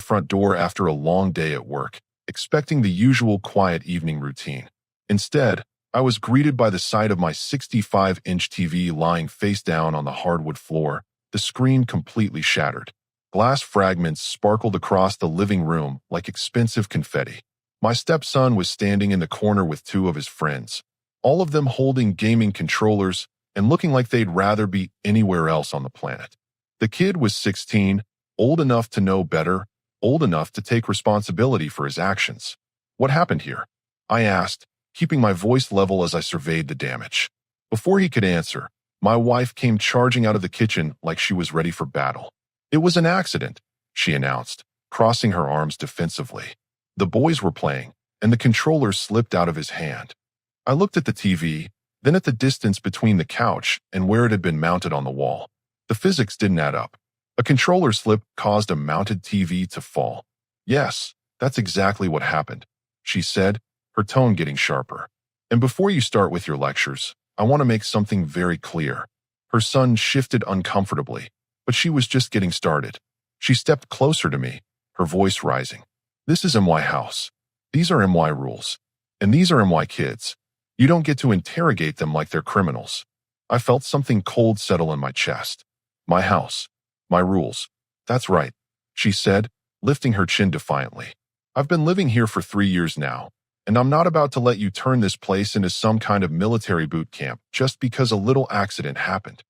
front door after a long day at work, expecting the usual quiet evening routine. Instead, I was greeted by the sight of my 65-inch TV lying face down on the hardwood floor, the screen completely shattered. Glass fragments sparkled across the living room like expensive confetti. My stepson was standing in the corner with two of his friends, all of them holding gaming controllers and looking like they'd rather be anywhere else on the planet. The kid was 16, old enough to know better, old enough to take responsibility for his actions. "What happened here?" I asked, keeping my voice level as I surveyed the damage. Before he could answer, my wife came charging out of the kitchen like she was ready for battle. "It was an accident," she announced, crossing her arms defensively. "The boys were playing, and the controller slipped out of his hand." I looked at the TV, then at the distance between the couch and where it had been mounted on the wall. The physics didn't add up. A controller slip caused a mounted TV to fall. "Yes, that's exactly what happened," she said, her tone getting sharper. "And before you start with your lectures, I want to make something very clear." Her son shifted uncomfortably, but she was just getting started. She stepped closer to me, her voice rising. "This is MY house. These are MY rules. And these are MY kids. You don't get to interrogate them like they're criminals." I felt something cold settle in my chest. "My house. My rules. That's right," she said, lifting her chin defiantly. "I've been living here for 3 years now, and I'm not about to let you turn this place into some kind of military boot camp just because a little accident happened."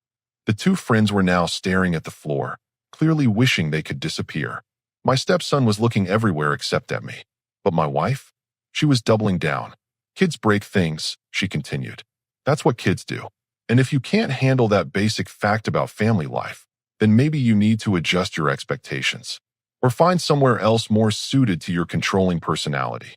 The two friends were now staring at the floor, clearly wishing they could disappear. My stepson was looking everywhere except at me. But my wife? She was doubling down. "Kids break things," she continued. "That's what kids do. And if you can't handle that basic fact about family life, then maybe you need to adjust your expectations or find somewhere else more suited to your controlling personality."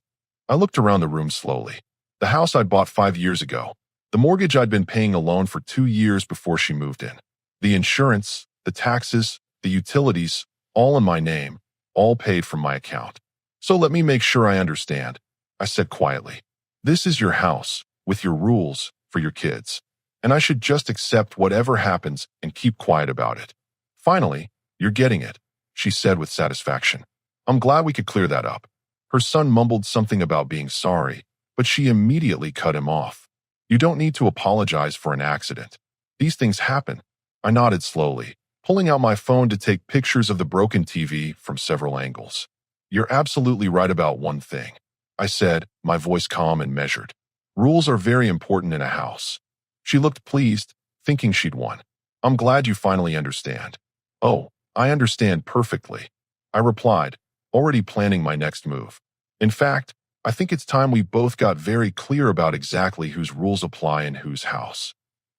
I looked around the room slowly. The house I'd bought 5 years ago, the mortgage I'd been paying alone for 2 years before she moved in, the insurance, the taxes, the utilities, all in my name, all paid from my account. "So let me make sure I understand," I said quietly. "This is your house, with your rules, for your kids. And I should just accept whatever happens and keep quiet about it." "Finally, you're getting it," she said with satisfaction. "I'm glad we could clear that up." Her son mumbled something about being sorry, but she immediately cut him off. "You don't need to apologize for an accident. These things happen." I nodded slowly, pulling out my phone to take pictures of the broken TV from several angles. "You're absolutely right about one thing," I said, my voice calm and measured. "Rules are very important in a house." She looked pleased, thinking she'd won. "I'm glad you finally understand." "Oh, I understand perfectly," I replied, already planning my next move. "In fact, I think it's time we both got very clear about exactly whose rules apply in whose house."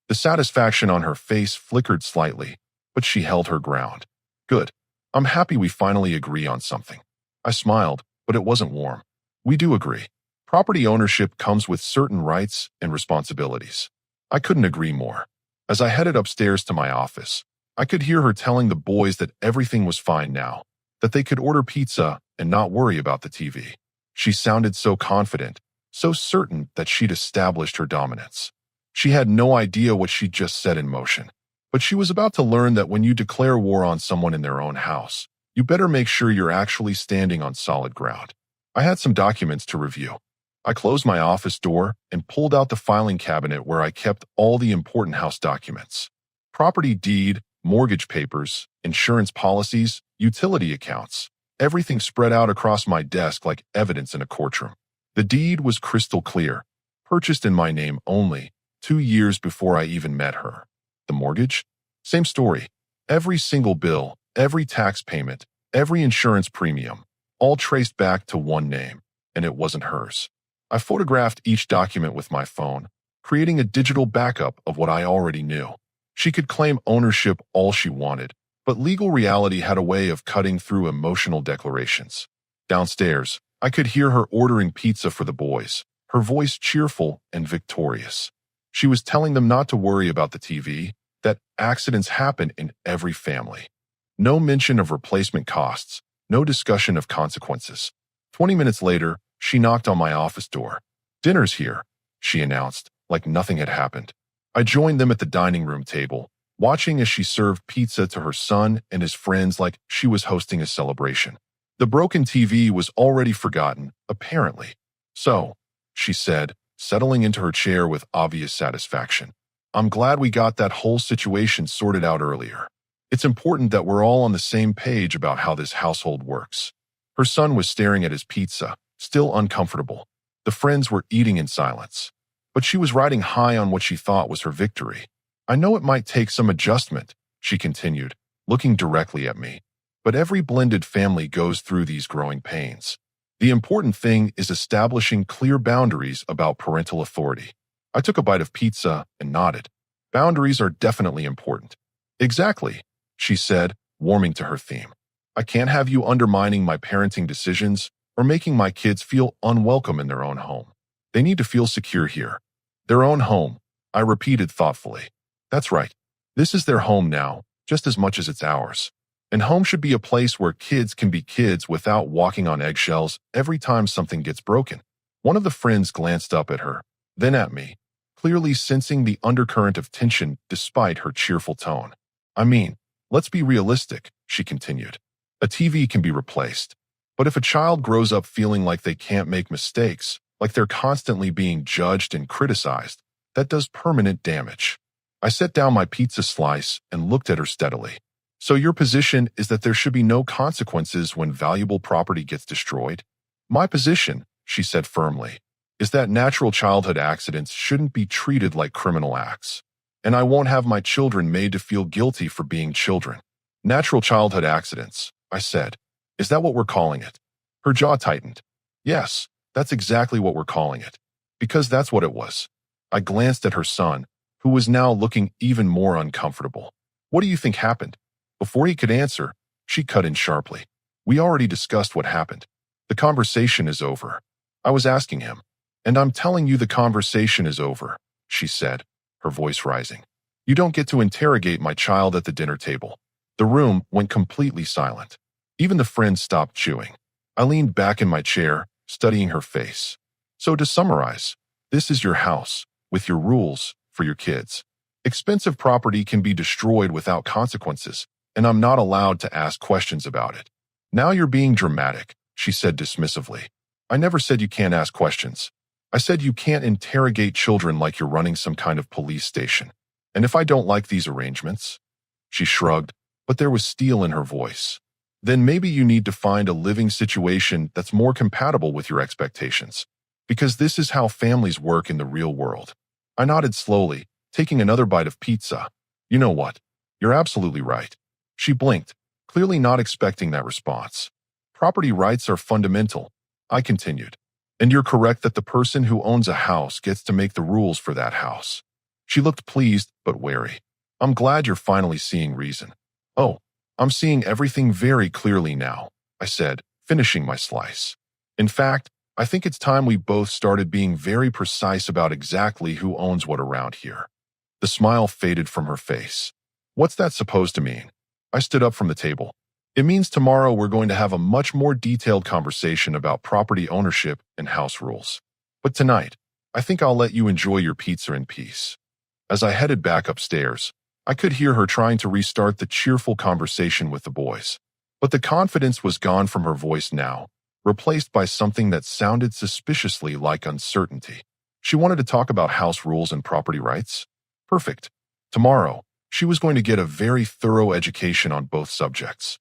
The satisfaction on her face flickered slightly, but she held her ground. "Good. I'm happy we finally agree on something." I smiled, but it wasn't warm. "We do agree. Property ownership comes with certain rights and responsibilities." I couldn't agree more. As I headed upstairs to my office, I could hear her telling the boys that everything was fine now, that they could order pizza and not worry about the TV. She sounded so confident, so certain that she'd established her dominance. She had no idea what she'd just set in motion, but she was about to learn that when you declare war on someone in their own house, you better make sure you're actually standing on solid ground. I had some documents to review. I closed my office door and pulled out the filing cabinet where I kept all the important house documents. Property deed, mortgage papers, insurance policies, utility accounts, everything spread out across my desk like evidence in a courtroom. The deed was crystal clear, purchased in my name only, 2 years before I even met her. The mortgage? Same story. Every single bill, every tax payment, every insurance premium, all traced back to one name, and it wasn't hers. I photographed each document with my phone, creating a digital backup of what I already knew. She could claim ownership all she wanted, but legal reality had a way of cutting through emotional declarations. Downstairs, I could hear her ordering pizza for the boys, her voice cheerful and victorious. She was telling them not to worry about the TV, that accidents happen in every family. No mention of replacement costs, no discussion of consequences. 20 minutes later, she knocked on my office door. "Dinner's here," she announced, like nothing had happened. I joined them at the dining room table, watching as she served pizza to her son and his friends like she was hosting a celebration. The broken TV was already forgotten, apparently. So, she said, settling into her chair with obvious satisfaction. I'm glad we got that whole situation sorted out earlier. It's important that we're all on the same page about how this household works. Her son was staring at his pizza, still uncomfortable. The friends were eating in silence. But she was riding high on what she thought was her victory. I know it might take some adjustment, she continued, looking directly at me. But every blended family goes through these growing pains. The important thing is establishing clear boundaries about parental authority. I took a bite of pizza and nodded. Boundaries are definitely important. Exactly, she said, warming to her theme. I can't have you undermining my parenting decisions or making my kids feel unwelcome in their own home. They need to feel secure here. Their own home, I repeated thoughtfully. That's right. This is their home now, just as much as it's ours. And home should be a place where kids can be kids without walking on eggshells every time something gets broken. One of the friends glanced up at her, then at me, clearly sensing the undercurrent of tension despite her cheerful tone. I mean, let's be realistic, she continued. A TV can be replaced. But if a child grows up feeling like they can't make mistakes, like they're constantly being judged and criticized, that does permanent damage. I set down my pizza slice and looked at her steadily. So your position is that there should be no consequences when valuable property gets destroyed? My position, she said firmly, is that natural childhood accidents shouldn't be treated like criminal acts. And I won't have my children made to feel guilty for being children. Natural childhood accidents, I said. Is that what we're calling it? Her jaw tightened. Yes, that's exactly what we're calling it. Because that's what it was. I glanced at her son, who was now looking even more uncomfortable. What do you think happened? Before he could answer, she cut in sharply. We already discussed what happened. The conversation is over. I was asking him. And I'm telling you the conversation is over, she said, her voice rising. You don't get to interrogate my child at the dinner table. The room went completely silent. Even the friends stopped chewing. I leaned back in my chair, studying her face. So to summarize, this is your house, with your rules, for your kids. Expensive property can be destroyed without consequences, and I'm not allowed to ask questions about it. Now you're being dramatic, she said dismissively. I never said you can't ask questions. I said you can't interrogate children like you're running some kind of police station. And if I don't like these arrangements? She shrugged, but there was steel in her voice. Then maybe you need to find a living situation that's more compatible with your expectations. Because this is how families work in the real world. I nodded slowly, taking another bite of pizza. You know what? You're absolutely right. She blinked, clearly not expecting that response. Property rights are fundamental, I continued. And you're correct that the person who owns a house gets to make the rules for that house. She looked pleased but wary. I'm glad you're finally seeing reason. Oh, I'm seeing everything very clearly now, I said, finishing my slice. In fact, I think it's time we both started being very precise about exactly who owns what around here. The smile faded from her face. What's that supposed to mean? I stood up from the table. It means tomorrow we're going to have a much more detailed conversation about property ownership and house rules. But tonight, I think I'll let you enjoy your pizza in peace. As I headed back upstairs, I could hear her trying to restart the cheerful conversation with the boys. But the confidence was gone from her voice now, replaced by something that sounded suspiciously like uncertainty. She wanted to talk about house rules and property rights? Perfect. Tomorrow, she was going to get a very thorough education on both subjects.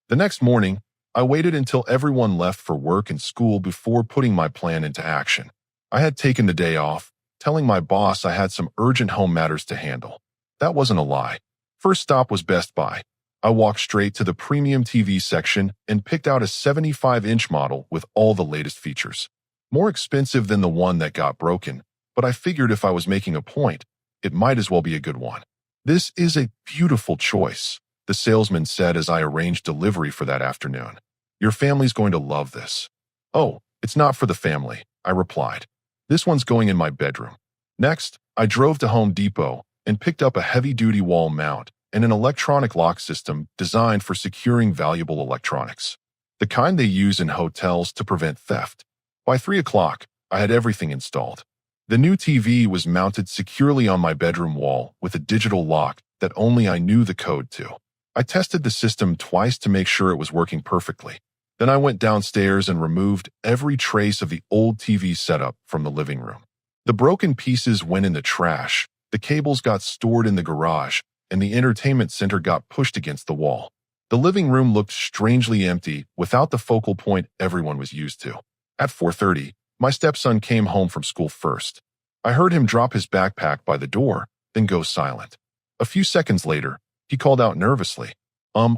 The next morning, I waited until everyone left for work and school before putting my plan into action. I had taken the day off, telling my boss I had some urgent home matters to handle. That wasn't a lie. First stop was Best Buy. I walked straight to the premium TV section and picked out a 75-inch model with all the latest features. More expensive than the one that got broken, but I figured if I was making a point, it might as well be a good one. This is a beautiful choice, the salesman said as I arranged delivery for that afternoon. Your family's going to love this. Oh, it's not for the family, I replied. This one's going in my bedroom. Next, I drove to Home Depot and picked up a heavy-duty wall mount and an electronic lock system designed for securing valuable electronics, the kind they use in hotels to prevent theft. By 3 o'clock, I had everything installed. The new TV was mounted securely on my bedroom wall with a digital lock that only I knew the code to. I tested the system twice to make sure it was working perfectly. Then I went downstairs and removed every trace of the old TV setup from the living room. The broken pieces went in the trash, the cables got stored in the garage, and the entertainment center got pushed against the wall. The living room looked strangely empty without the focal point everyone was used to. At 4:30, my stepson came home from school first. I heard him drop his backpack by the door, then go silent. A few seconds later, he called out nervously,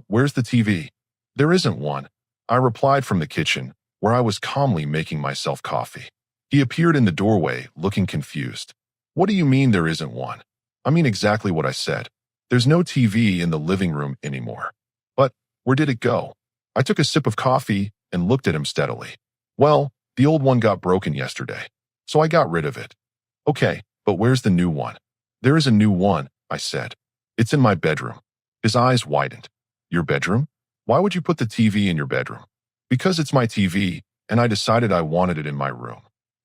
Where's the TV? There isn't one. I replied from the kitchen, where I was calmly making myself coffee. He appeared in the doorway, looking confused. What do you mean there isn't one? I mean exactly what I said. There's no TV in the living room anymore. But where did it go? I took a sip of coffee and looked at him steadily. Well, the old one got broken yesterday, so I got rid of it. Okay, but where's the new one? There is a new one, I said. It's in my bedroom. His eyes widened. Your bedroom? Why would you put the TV in your bedroom? Because it's my TV, and I decided I wanted it in my room.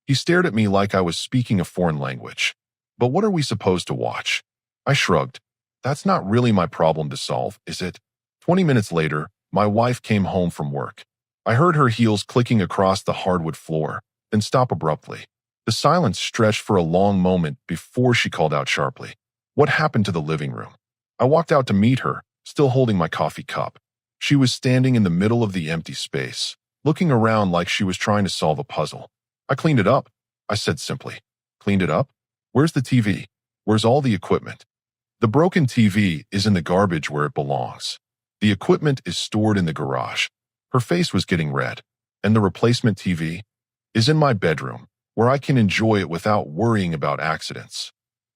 He stared at me like I was speaking a foreign language. But what are we supposed to watch? I shrugged. That's not really my problem to solve, is it? 20 minutes later, my wife came home from work. I heard her heels clicking across the hardwood floor, then stop abruptly. The silence stretched for a long moment before she called out sharply. What happened to the living room? I walked out to meet her, still holding my coffee cup. She was standing in the middle of the empty space, looking around like she was trying to solve a puzzle. I cleaned it up, I said simply. Cleaned it up? Where's the TV? Where's all the equipment? The broken TV is in the garbage where it belongs. The equipment is stored in the garage. Her face was getting red. And the replacement TV is in my bedroom, where I can enjoy it without worrying about accidents.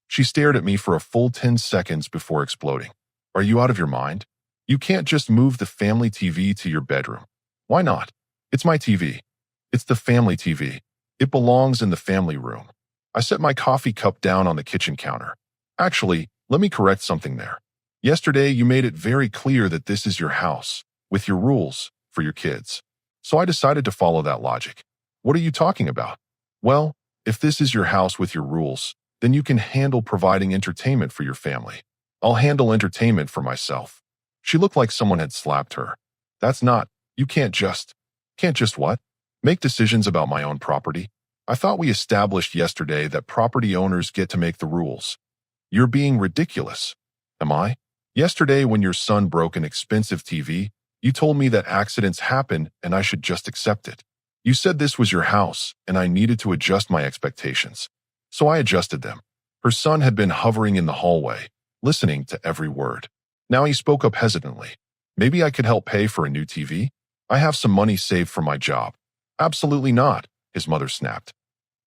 She stared at me for a full 10 seconds before exploding. Are you out of your mind? You can't just move the family TV to your bedroom. Why not? It's my TV. It's the family TV. It belongs in the family room. I set my coffee cup down on the kitchen counter. Actually, let me correct something there. Yesterday, you made it very clear that this is your house, with your rules, for your kids. So I decided to follow that logic. What are you talking about? Well, if this is your house with your rules, then you can handle providing entertainment for your family. I'll handle entertainment for myself. She looked like someone had slapped her. That's not, you can't just what? Make decisions about my own property? I thought we established yesterday that property owners get to make the rules. You're being ridiculous. Am I? Yesterday, when your son broke an expensive TV, you told me that accidents happen and I should just accept it. You said this was your house and I needed to adjust my expectations. So I adjusted them. Her son had been hovering in the hallway, listening to every word. Now he spoke up hesitantly. Maybe I could help pay for a new TV? I have some money saved for my job. Absolutely not, his mother snapped.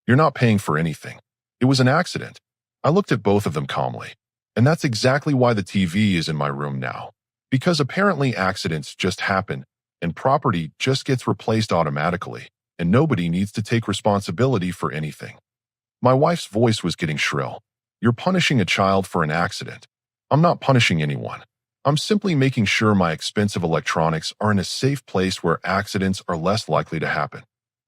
You're not paying for anything. It was an accident. I looked at both of them calmly. And that's exactly why the TV is in my room now. Because apparently accidents just happen, and property just gets replaced automatically, and nobody needs to take responsibility for anything. My wife's voice was getting shrill. You're punishing a child for an accident. I'm not punishing anyone. I'm simply making sure my expensive electronics are in a safe place where accidents are less likely to happen.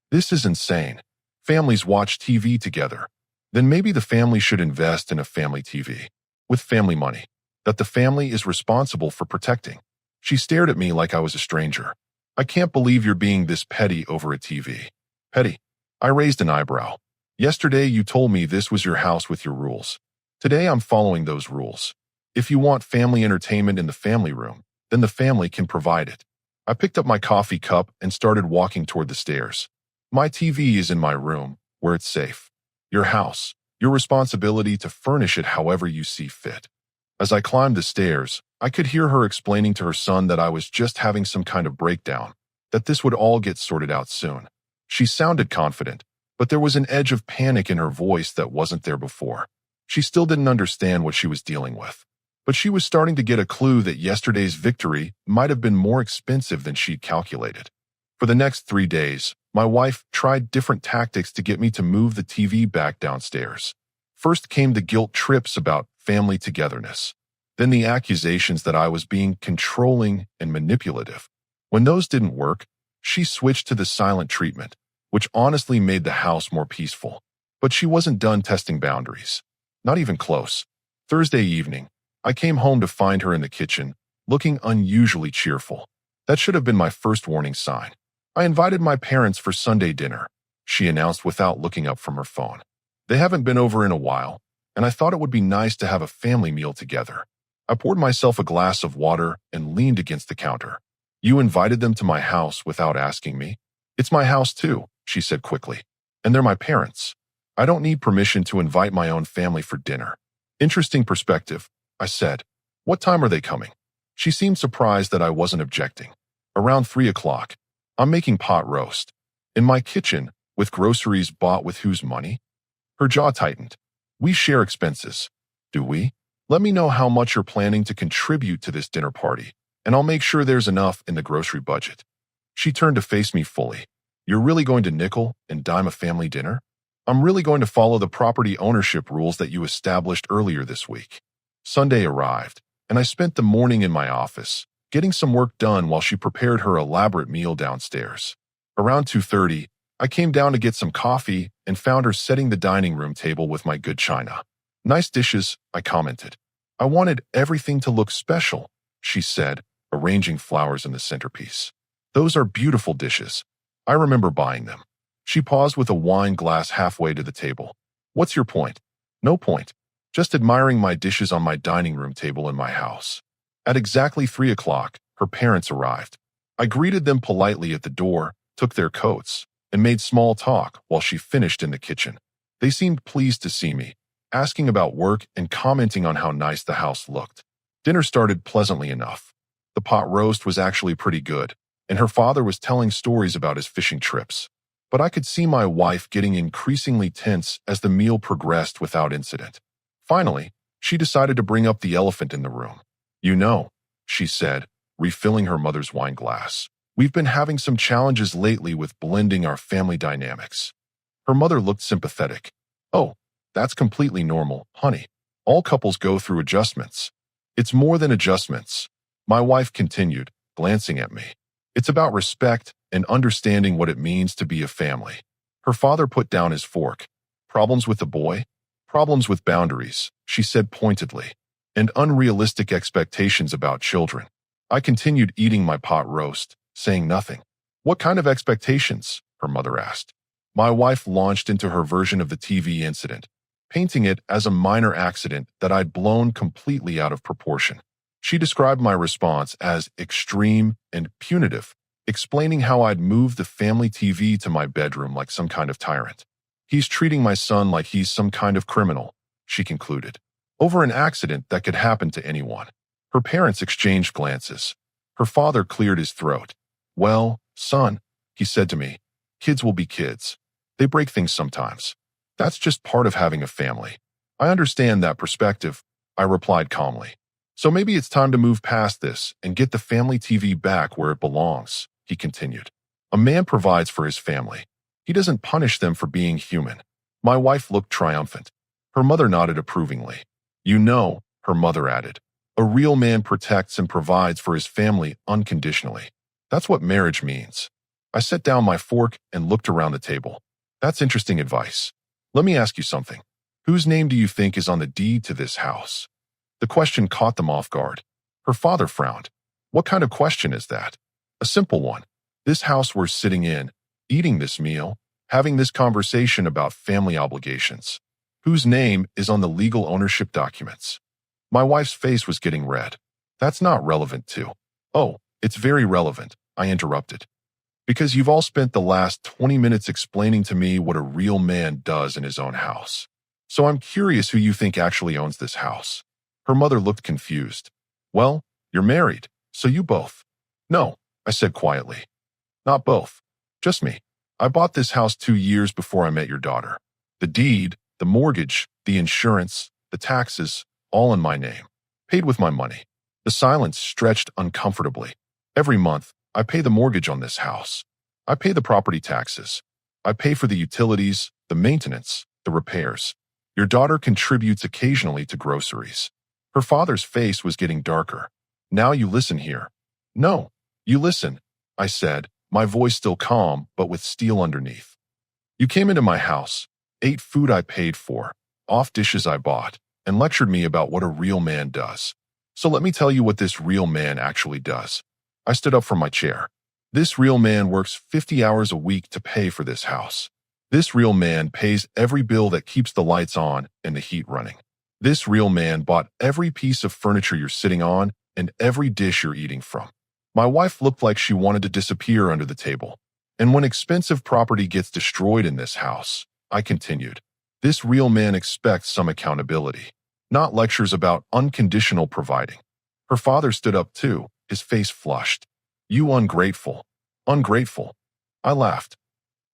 This is insane. Families watch TV together. Then maybe the family should invest in a family TV. With family money, that the family is responsible for protecting. She stared at me like I was a stranger. I can't believe you're being this petty over a TV. Petty? I raised an eyebrow. Yesterday you told me this was your house with your rules. Today I'm following those rules. If you want family entertainment in the family room, then the family can provide it. I picked up my coffee cup and started walking toward the stairs. My TV is in my room, where it's safe. Your house. Your responsibility to furnish it however you see fit. As I climbed the stairs, I could hear her explaining to her son that I was just having some kind of breakdown, that this would all get sorted out soon. She sounded confident, but there was an edge of panic in her voice that wasn't there before. She still didn't understand what she was dealing with. But she was starting to get a clue that yesterday's victory might have been more expensive than she'd calculated. For the next 3 days, my wife tried different tactics to get me to move the TV back downstairs. First came the guilt trips about family togetherness. Then the accusations that I was being controlling and manipulative. When those didn't work, she switched to the silent treatment, which honestly made the house more peaceful. But she wasn't done testing boundaries. Not even close. Thursday evening, I came home to find her in the kitchen, looking unusually cheerful. That should have been my first warning sign. I invited my parents for Sunday dinner, she announced without looking up from her phone. They haven't been over in a while, and I thought it would be nice to have a family meal together. I poured myself a glass of water and leaned against the counter. You invited them to my house without asking me? It's my house too, she said quickly. And they're my parents. I don't need permission to invite my own family for dinner. Interesting perspective, I said. What time are they coming? She seemed surprised that I wasn't objecting. Around 3 o'clock. I'm making pot roast. In my kitchen, with groceries bought with whose money? Her jaw tightened. We share expenses. Do we? Let me know how much you're planning to contribute to this dinner party, and I'll make sure there's enough in the grocery budget. She turned to face me fully. You're really going to nickel and dime a family dinner? I'm really going to follow the property ownership rules that you established earlier this week. Sunday arrived, and I spent the morning in my office, getting some work done while she prepared her elaborate meal downstairs. Around 2:30, I came down to get some coffee and found her setting the dining room table with my good china. Nice dishes, I commented. I wanted everything to look special, she said, arranging flowers in the centerpiece. Those are beautiful dishes. I remember buying them. She paused with a wine glass halfway to the table. What's your point? No point. Just admiring my dishes on my dining room table in my house. At exactly 3 o'clock, her parents arrived. I greeted them politely at the door, took their coats, and made small talk while she finished in the kitchen. They seemed pleased to see me, asking about work and commenting on how nice the house looked. Dinner started pleasantly enough. The pot roast was actually pretty good, and her father was telling stories about his fishing trips. But I could see my wife getting increasingly tense as the meal progressed without incident. Finally, she decided to bring up the elephant in the room. You know, she said, refilling her mother's wine glass. We've been having some challenges lately with blending our family dynamics. Her mother looked sympathetic. Oh, that's completely normal, honey. All couples go through adjustments. It's more than adjustments, my wife continued, glancing at me. It's about respect and understanding what it means to be a family. Her father put down his fork. Problems with the boy? Problems with boundaries, she said pointedly, and unrealistic expectations about children. I continued eating my pot roast, saying nothing. What kind of expectations? Her mother asked. My wife launched into her version of the TV incident, painting it as a minor accident that I'd blown completely out of proportion. She described my response as extreme and punitive, explaining how I'd moved the family TV to my bedroom like some kind of tyrant. He's treating my son like he's some kind of criminal, she concluded, over an accident that could happen to anyone. Her parents exchanged glances. Her father cleared his throat. Well, son, he said to me, kids will be kids. They break things sometimes. That's just part of having a family. I understand that perspective, I replied calmly. So maybe it's time to move past this and get the family TV back where it belongs, he continued. A man provides for his family. He doesn't punish them for being human. My wife looked triumphant. Her mother nodded approvingly. You know, her mother added, a real man protects and provides for his family unconditionally. That's what marriage means. I set down my fork and looked around the table. That's interesting advice. Let me ask you something. Whose name do you think is on the deed to this house? The question caught them off guard. Her father frowned. What kind of question is that? A simple one. This house we're sitting in, eating this meal, having this conversation about family obligations. Whose name is on the legal ownership documents? My wife's face was getting red. That's not relevant to. Oh, it's very relevant, I interrupted. Because you've all spent the last 20 minutes explaining to me what a real man does in his own house. So I'm curious who you think actually owns this house. Her mother looked confused. Well, you're married, so you both. No, I said quietly. Not both. Just me. I bought this house 2 years before I met your daughter. The deed, the mortgage, the insurance, the taxes, all in my name. Paid with my money. The silence stretched uncomfortably. Every month, I pay the mortgage on this house. I pay the property taxes. I pay for the utilities, the maintenance, the repairs. Your daughter contributes occasionally to groceries. Her father's face was getting darker. Now you listen here. No, you listen, I said, my voice still calm but with steel underneath. You came into my house, ate food I paid for, off dishes I bought, and lectured me about what a real man does. So let me tell you what this real man actually does. I stood up from my chair. This real man works 50 hours a week to pay for this house. This real man pays every bill that keeps the lights on and the heat running. This real man bought every piece of furniture you're sitting on and every dish you're eating from. My wife looked like she wanted to disappear under the table. And when expensive property gets destroyed in this house, I continued, this real man expects some accountability, not lectures about unconditional providing. Her father stood up too, his face flushed. You ungrateful. Ungrateful. I laughed.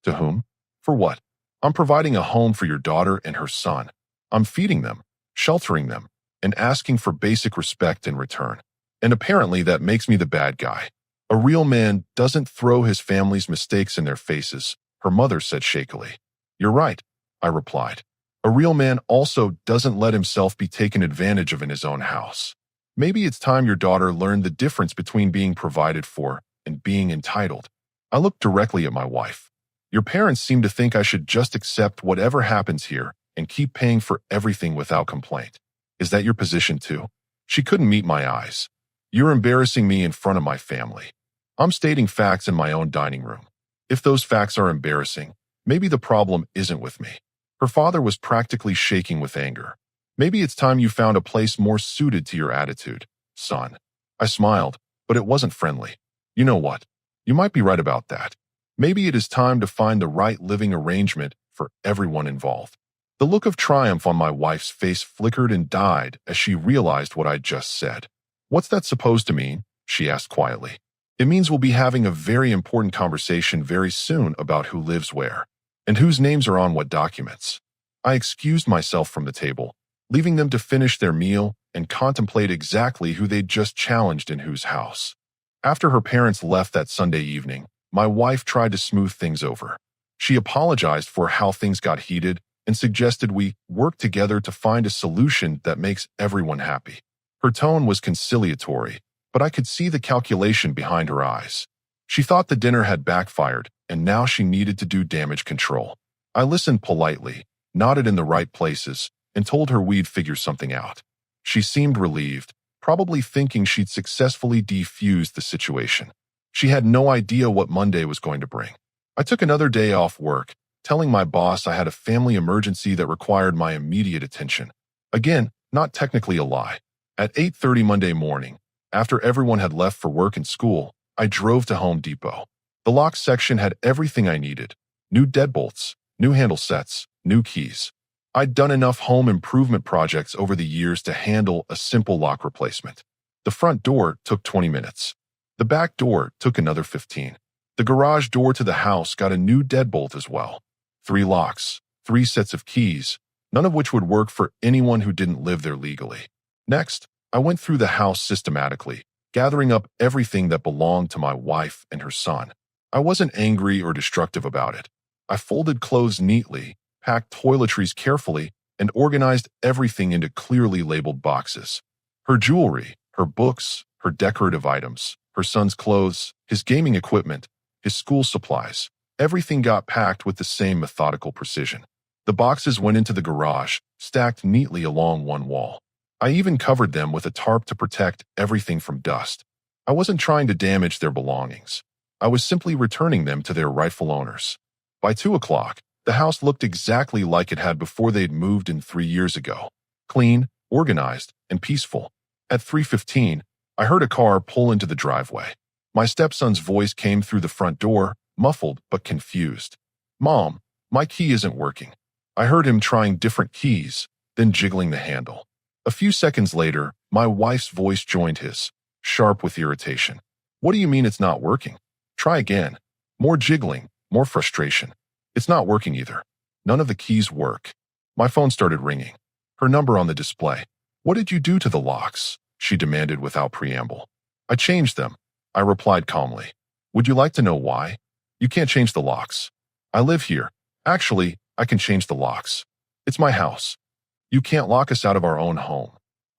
To whom? For what? I'm providing a home for your daughter and her son. I'm feeding them, sheltering them, and asking for basic respect in return. And apparently that makes me the bad guy. A real man doesn't throw his family's mistakes in their faces, her mother said shakily. You're right, I replied. A real man also doesn't let himself be taken advantage of in his own house. Maybe it's time your daughter learned the difference between being provided for and being entitled. I looked directly at my wife. Your parents seem to think I should just accept whatever happens here and keep paying for everything without complaint. Is that your position too? She couldn't meet my eyes. You're embarrassing me in front of my family. I'm stating facts in my own dining room. If those facts are embarrassing, maybe the problem isn't with me. Her father was practically shaking with anger. Maybe it's time you found a place more suited to your attitude, son. I smiled, but it wasn't friendly. You know what? You might be right about that. Maybe it is time to find the right living arrangement for everyone involved. The look of triumph on my wife's face flickered and died as she realized what I'd just said. What's that supposed to mean? She asked quietly. It means we'll be having a very important conversation very soon about who lives where and whose names are on what documents. I excused myself from the table, leaving them to finish their meal and contemplate exactly who they'd just challenged in whose house. After her parents left that Sunday evening, my wife tried to smooth things over. She apologized for how things got heated and suggested we work together to find a solution that makes everyone happy. Her tone was conciliatory, but I could see the calculation behind her eyes. She thought the dinner had backfired, and now she needed to do damage control. I listened politely, nodded in the right places, and told her we'd figure something out. She seemed relieved, probably thinking she'd successfully defused the situation. She had no idea what Monday was going to bring. I took another day off work, telling my boss I had a family emergency that required my immediate attention. Again, not technically a lie. At 8:30 Monday morning, after everyone had left for work and school, I drove to Home Depot. The lock section had everything I needed. New deadbolts, new handle sets, new keys. I'd done enough home improvement projects over the years to handle a simple lock replacement. The front door took 20 minutes. The back door took another 15. The garage door to the house got a new deadbolt as well. 3 locks, 3 sets of keys, none of which would work for anyone who didn't live there legally. Next, I went through the house systematically, gathering up everything that belonged to my wife and her son. I wasn't angry or destructive about it. I folded clothes neatly, packed toiletries carefully, and organized everything into clearly labeled boxes. Her jewelry, her books, her decorative items, her son's clothes, his gaming equipment, his school supplies, everything got packed with the same methodical precision. The boxes went into the garage, stacked neatly along one wall. I even covered them with a tarp to protect everything from dust. I wasn't trying to damage their belongings. I was simply returning them to their rightful owners. By 2 o'clock, the house looked exactly like it had before they'd moved in 3 years ago. Clean, organized, and peaceful. At 3:15, I heard a car pull into the driveway. My stepson's voice came through the front door, muffled but confused. Mom, my key isn't working. I heard him trying different keys, then jiggling the handle. A few seconds later, my wife's voice joined his, sharp with irritation. What do you mean it's not working? Try again. More jiggling, more frustration. It's not working either. None of the keys work. My phone started ringing. Her number on the display. What did you do to the locks? She demanded without preamble. I changed them. I replied calmly. Would you like to know why? You can't change the locks. I live here. Actually, I can change the locks. It's my house. You can't lock us out of our own home.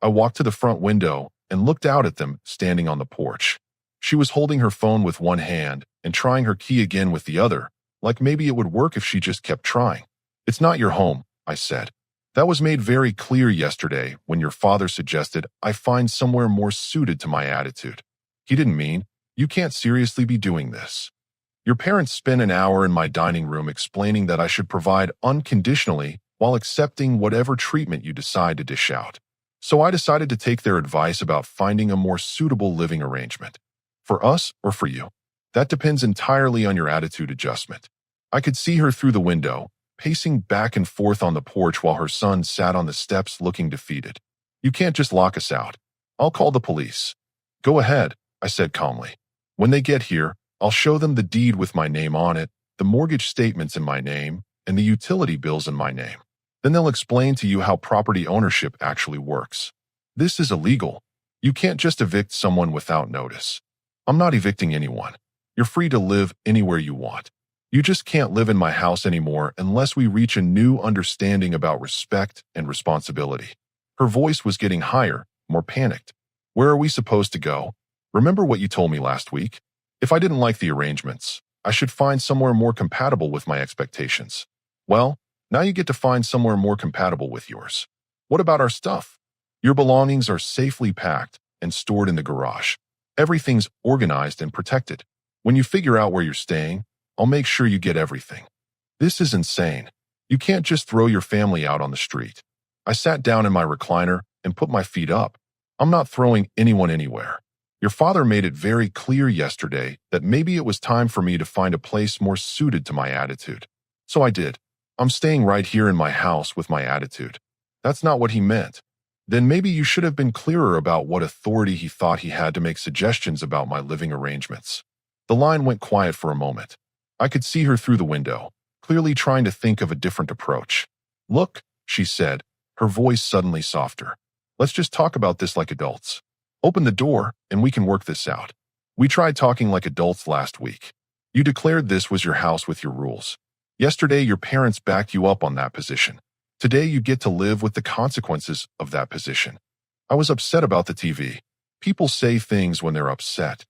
I walked to the front window and looked out at them standing on the porch. She was holding her phone with one hand and trying her key again with the other, like maybe it would work if she just kept trying. It's not your home, I said. That was made very clear yesterday when your father suggested I find somewhere more suited to my attitude. He didn't mean, You can't seriously be doing this. Your parents spent an hour in my dining room explaining that I should provide unconditionally while accepting whatever treatment you decide to dish out. So I decided to take their advice about finding a more suitable living arrangement. For us or for you. That depends entirely on your attitude adjustment. I could see her through the window, pacing back and forth on the porch while her son sat on the steps looking defeated. You can't just lock us out. I'll call the police. Go ahead, I said calmly. When they get here, I'll show them the deed with my name on it, the mortgage statements in my name, and the utility bills in my name. Then they'll explain to you how property ownership actually works. This is illegal. You can't just evict someone without notice. I'm not evicting anyone. You're free to live anywhere you want. You just can't live in my house anymore unless we reach a new understanding about respect and responsibility. Her voice was getting higher, more panicked. Where are we supposed to go? Remember what you told me last week? If I didn't like the arrangements, I should find somewhere more compatible with my expectations. Well, now you get to find somewhere more compatible with yours. What about our stuff? Your belongings are safely packed and stored in the garage. Everything's organized and protected. When you figure out where you're staying, I'll make sure you get everything. This is insane. You can't just throw your family out on the street. I sat down in my recliner and put my feet up. I'm not throwing anyone anywhere. Your father made it very clear yesterday that maybe it was time for me to find a place more suited to my attitude. So I did. I'm staying right here in my house with my attitude. That's not what he meant. Then maybe you should have been clearer about what authority he thought he had to make suggestions about my living arrangements. The line went quiet for a moment. I could see her through the window, clearly trying to think of a different approach. Look, she said, her voice suddenly softer. Let's just talk about this like adults. Open the door, and we can work this out. We tried talking like adults last week. You declared this was your house with your rules. Yesterday, your parents backed you up on that position. Today, you get to live with the consequences of that position. I was upset about the TV. People say things when they're upset.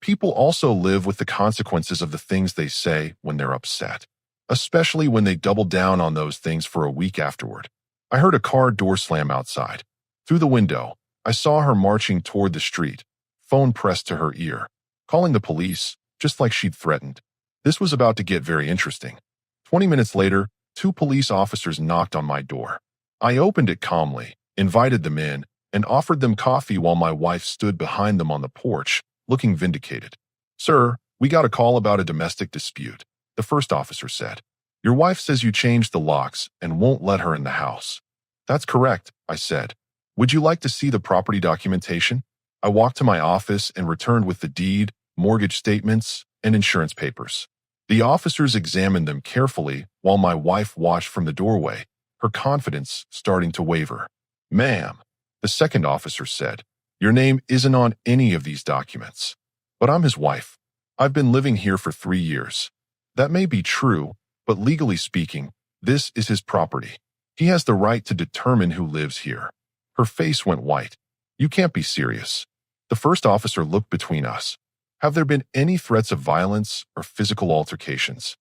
People also live with the consequences of the things they say when they're upset, especially when they double down on those things for a week afterward. I heard a car door slam outside. Through the window, I saw her marching toward the street, phone pressed to her ear, calling the police, just like she'd threatened. This was about to get very interesting. 20 minutes later, 2 police officers knocked on my door. I opened it calmly, invited them in, and offered them coffee while my wife stood behind them on the porch, looking vindicated. Sir, we got a call about a domestic dispute, the first officer said. Your wife says you changed the locks and won't let her in the house. That's correct, I said. Would you like to see the property documentation? I walked to my office and returned with the deed, mortgage statements, and insurance papers. The officers examined them carefully while my wife watched from the doorway, her confidence starting to waver. Ma'am, the second officer said, your name isn't on any of these documents. But I'm his wife. I've been living here for 3 years. That may be true, but legally speaking, this is his property. He has the right to determine who lives here. Her face went white. You can't be serious. The first officer looked between us. Have there been any threats of violence or physical altercations?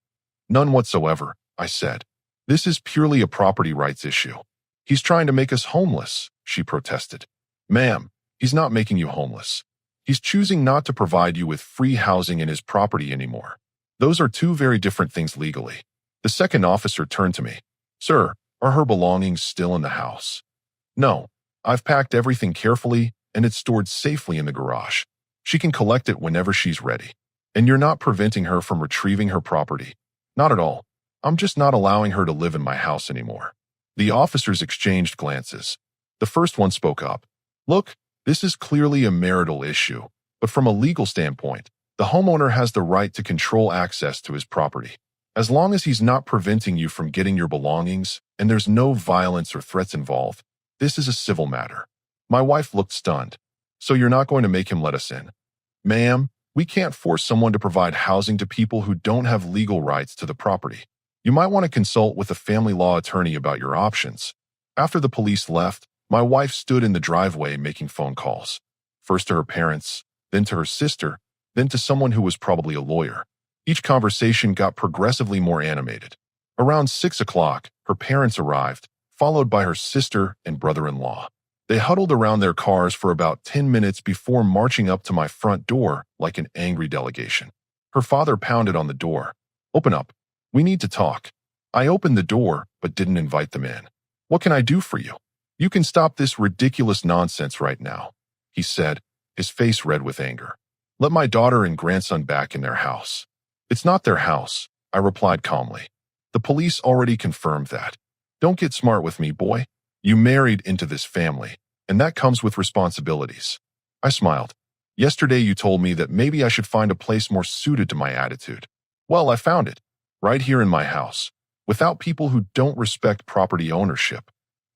None whatsoever, I said. This is purely a property rights issue. He's trying to make us homeless, she protested. Ma'am, he's not making you homeless. He's choosing not to provide you with free housing in his property anymore. Those are 2 very different things legally. The second officer turned to me. Sir, are her belongings still in the house? No, I've packed everything carefully and it's stored safely in the garage. She can collect it whenever she's ready. And you're not preventing her from retrieving her property. Not at all. I'm just not allowing her to live in my house anymore. The officers exchanged glances. The first one spoke up. Look, this is clearly a marital issue, but from a legal standpoint, the homeowner has the right to control access to his property. As long as he's not preventing you from getting your belongings and there's no violence or threats involved, this is a civil matter. My wife looked stunned. So you're not going to make him let us in? Ma'am, we can't force someone to provide housing to people who don't have legal rights to the property. You might want to consult with a family law attorney about your options. After the police left, my wife stood in the driveway making phone calls. First to her parents, then to her sister, then to someone who was probably a lawyer. Each conversation got progressively more animated. Around 6 o'clock, her parents arrived, followed by her sister and brother-in-law. They huddled around their cars for about 10 minutes before marching up to my front door like an angry delegation. Her father pounded on the door. "Open up. We need to talk." I opened the door, but didn't invite them in. "What can I do for you? You can stop this ridiculous nonsense right now," he said, his face red with anger. "Let my daughter and grandson back in their house." "It's not their house," I replied calmly. "The police already confirmed that. Don't get smart with me, boy. You married into this family, and that comes with responsibilities." I smiled. "Yesterday you told me that maybe I should find a place more suited to my attitude. Well, I found it, right here in my house, without people who don't respect property ownership."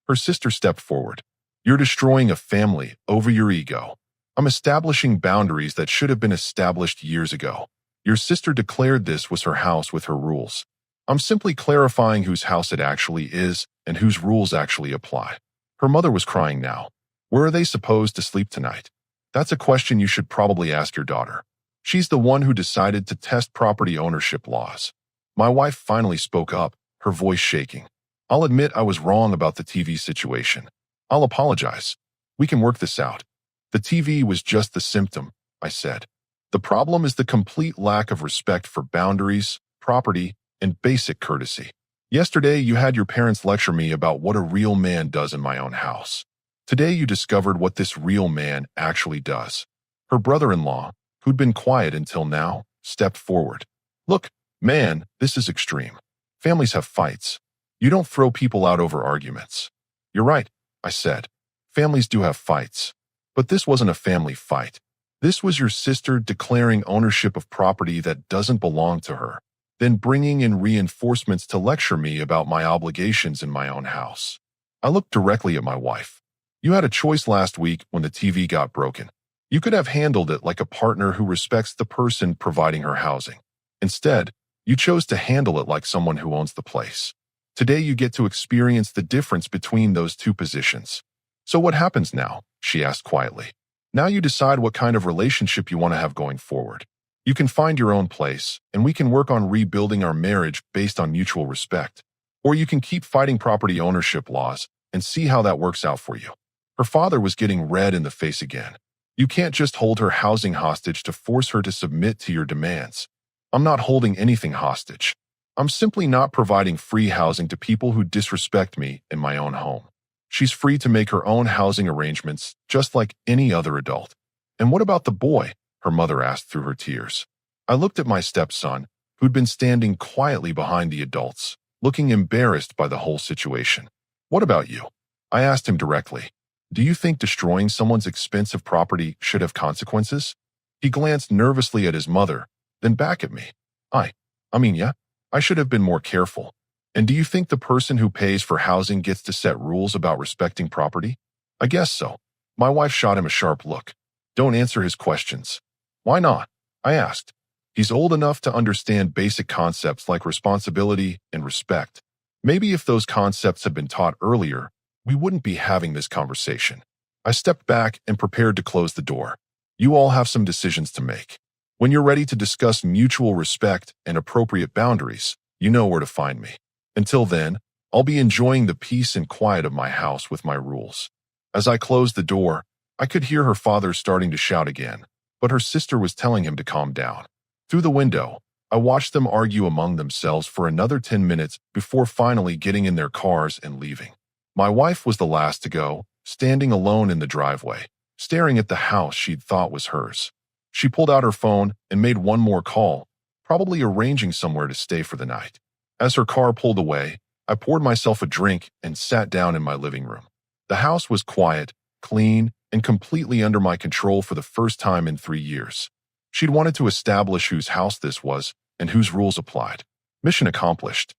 Her sister stepped forward. "You're destroying a family over your ego. I'm establishing boundaries that should have been established years ago. Your sister declared this was her house with her rules. I'm simply clarifying whose house it actually is and whose rules actually apply." Her mother was crying now. "Where are they supposed to sleep tonight?" "That's a question you should probably ask your daughter. She's the one who decided to test property ownership laws." My wife finally spoke up, her voice shaking. "I'll admit I was wrong about the TV situation. I'll apologize. We can work this out." "The TV was just the symptom," I said. "The problem is the complete lack of respect for boundaries, property, and basic courtesy. Yesterday, you had your parents lecture me about what a real man does in my own house. Today, you discovered what this real man actually does." Her brother-in-law, who'd been quiet until now, stepped forward. "Look, man, this is extreme. Families have fights. You don't throw people out over arguments." "You're right," I said. "Families do have fights. But this wasn't a family fight. This was your sister declaring ownership of property that doesn't belong to her, then bringing in reinforcements to lecture me about my obligations in my own house." I looked directly at my wife. "You had a choice last week when the TV got broken. You could have handled it like a partner who respects the person providing her housing. Instead, you chose to handle it like someone who owns the place. Today you get to experience the difference between those two positions." "So what happens now?" she asked quietly. "Now you decide what kind of relationship you want to have going forward. You can find your own place, and we can work on rebuilding our marriage based on mutual respect. Or you can keep fighting property ownership laws and see how that works out for you." Her father was getting red in the face again. "You can't just hold her housing hostage to force her to submit to your demands." "I'm not holding anything hostage. I'm simply not providing free housing to people who disrespect me in my own home. She's free to make her own housing arrangements just like any other adult." "And what about the boy?" her mother asked through her tears. I looked at my stepson, who'd been standing quietly behind the adults, looking embarrassed by the whole situation. "What about you?" I asked him directly. "Do you think destroying someone's expensive property should have consequences?" He glanced nervously at his mother, then back at me. I mean, yeah, I should have been more careful. "And do you think the person who pays for housing gets to set rules about respecting property?" "I guess so." My wife shot him a sharp look. "Don't answer his questions." "Why not?" I asked. "He's old enough to understand basic concepts like responsibility and respect. Maybe if those concepts had been taught earlier, we wouldn't be having this conversation." I stepped back and prepared to close the door. "You all have some decisions to make. When you're ready to discuss mutual respect and appropriate boundaries, you know where to find me. Until then, I'll be enjoying the peace and quiet of my house with my rules." As I closed the door, I could hear her father starting to shout again, but her sister was telling him to calm down. Through the window, I watched them argue among themselves for another 10 minutes before finally getting in their cars and leaving. My wife was the last to go, standing alone in the driveway, staring at the house she'd thought was hers. She pulled out her phone and made one more call, probably arranging somewhere to stay for the night. As her car pulled away, I poured myself a drink and sat down in my living room. The house was quiet, clean, and completely under my control for the first time in 3 years. She'd wanted to establish whose house this was and whose rules applied. Mission accomplished.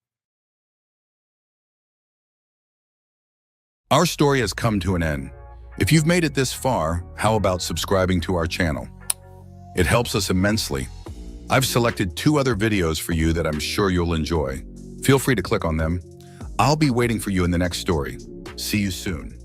Our story has come to an end. If you've made it this far, how about subscribing to our channel? It helps us immensely. I've selected 2 other videos for you that I'm sure you'll enjoy. Feel free to click on them. I'll be waiting for you in the next story. See you soon.